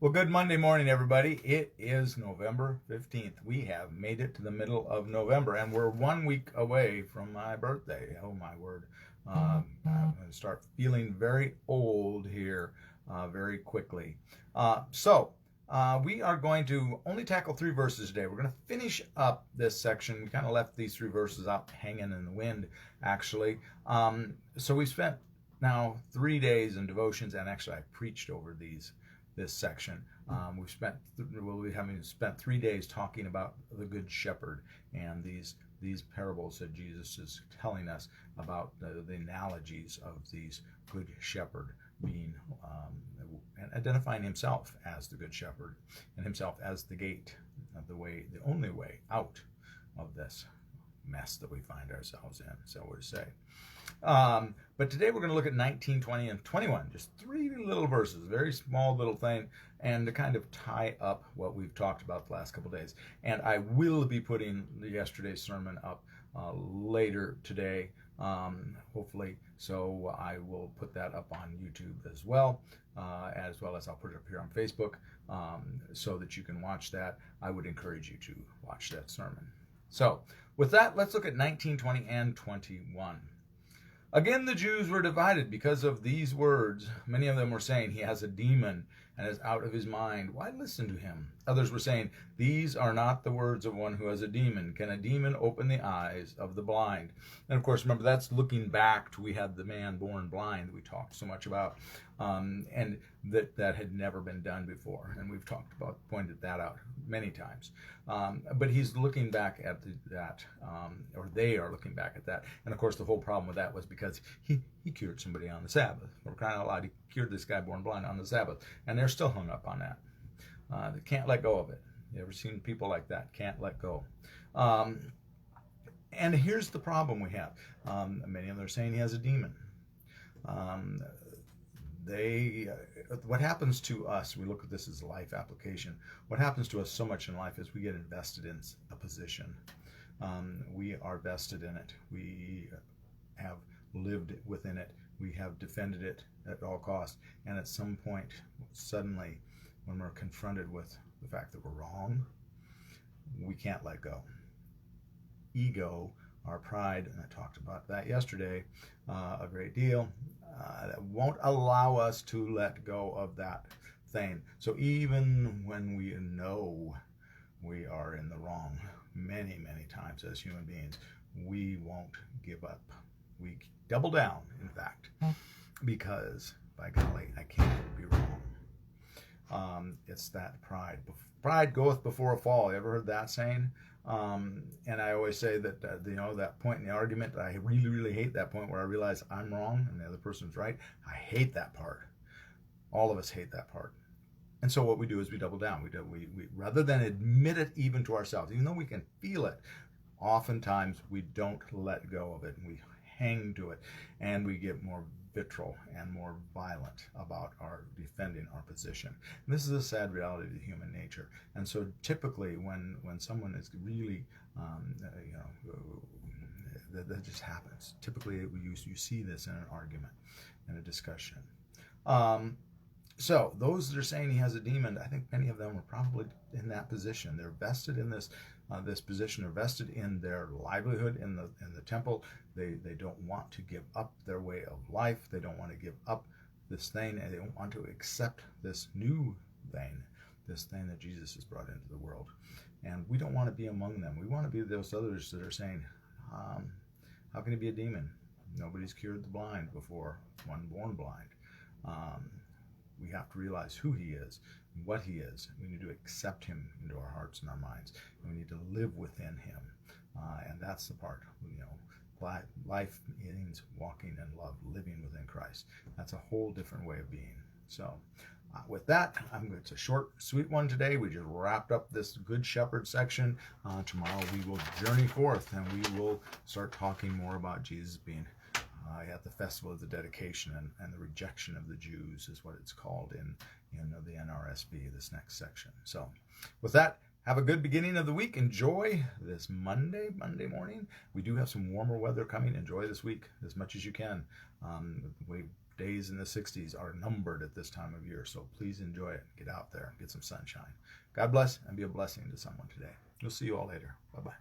Well, good Monday morning, everybody. It is November 15th. We have made it to the middle of November, and we're 1 week away from my birthday. Oh, my word. I'm going to start feeling very old here very quickly. We are going to only tackle 3 verses today. We're going to finish up this section. We kind of left these 3 verses out hanging in the wind, actually. So we spent now 3 days in devotions, and actually I preached over this section. We'll be having spent 3 days talking about the Good Shepherd and these parables that Jesus is telling us about the analogies of these Good Shepherd being and identifying himself as the Good Shepherd and himself as the gate of the way, the only way out of this mess that we find ourselves in, so we're to say. But today we're going to look at 19, 20, and 21. Just 3 little verses, very small little thing, and to kind of tie up what we've talked about the last couple days. And I will be putting yesterday's sermon up later today, hopefully. So I will put that up on YouTube as well as I'll put it up here on Facebook so that you can watch that. I would encourage you to watch that sermon. So with that, let's look at 19, 20, and 21. Again, the Jews were divided because of these words. Many of them were saying, "He has a demon and is out of his mind. Why listen to him?" Others were saying, "These are not the words of one who has a demon. Can a demon open the eyes of the blind?" And of course, remember, that's looking back to we had the man born blind that we talked so much about, and that had never been done before. And we've pointed that out many times. But he's looking back at that, or they are looking back at that. And of course, the whole problem with that was because he cured somebody on the Sabbath. We're crying out loud, he cured this guy born blind on the Sabbath. And they're still hung up on that. They can't let go of it. You ever seen people like that? Can't let go. And here's the problem we have. Many of them are saying he has a demon. What happens to us, we look at this as a life application, what happens to us so much in life is we get invested in a position. We are vested in it. We have lived within it. We have defended it at all costs. And at some point, suddenly, when we're confronted with the fact that we're wrong, we can't let go. Ego, our pride, and I talked about that yesterday a great deal, that won't allow us to let go of that thing. So even when we know we are in the wrong many, many times as human beings, we won't give up. We double down, in fact, because, by golly, I can't be wrong. It's that pride. Pride goeth before a fall. You ever heard that saying? And I always say that, that point in the argument, I really, really hate that point where I realize I'm wrong and the other person's right. I hate that part. All of us hate that part. And so what we do is we double down. We rather than admit it even to ourselves, even though we can feel it, oftentimes we don't let go of it and we hang to it, and we get more vitriol and more violent about our defending our position. And this is a sad reality of the human nature. And so typically when someone is really, that just happens. Typically you see this in an argument, in a discussion. So those that are saying he has a demon, I think many of them are probably in that position. They're vested in this position. They're vested in their livelihood in the temple. They don't want to give up their way of life. They don't want to give up this thing, and they don't want to accept this new thing, this thing that Jesus has brought into the world. And we don't want to be among them. We want to be those others that are saying, how can he be a demon? Nobody's cured the blind before one born blind. We have to realize who he is, what he is. We need to accept him into our hearts and our minds. And we need to live within him. And that's the part, life means walking in love, living within Christ. That's a whole different way of being. So with that, it's a short, sweet one today. We just wrapped up this Good Shepherd section. Tomorrow we will journey forth and we will start talking more about Jesus being at the festival of the dedication and the rejection of the Jews is what it's called in the NRSV, this next section. So with that, have a good beginning of the week. Enjoy this Monday morning. We do have some warmer weather coming. Enjoy this week as much as you can. We Days in the 60s are numbered at this time of year, so please enjoy it. Get out there, get some sunshine. God bless, and be a blessing to someone today. We'll see you all later. Bye-bye.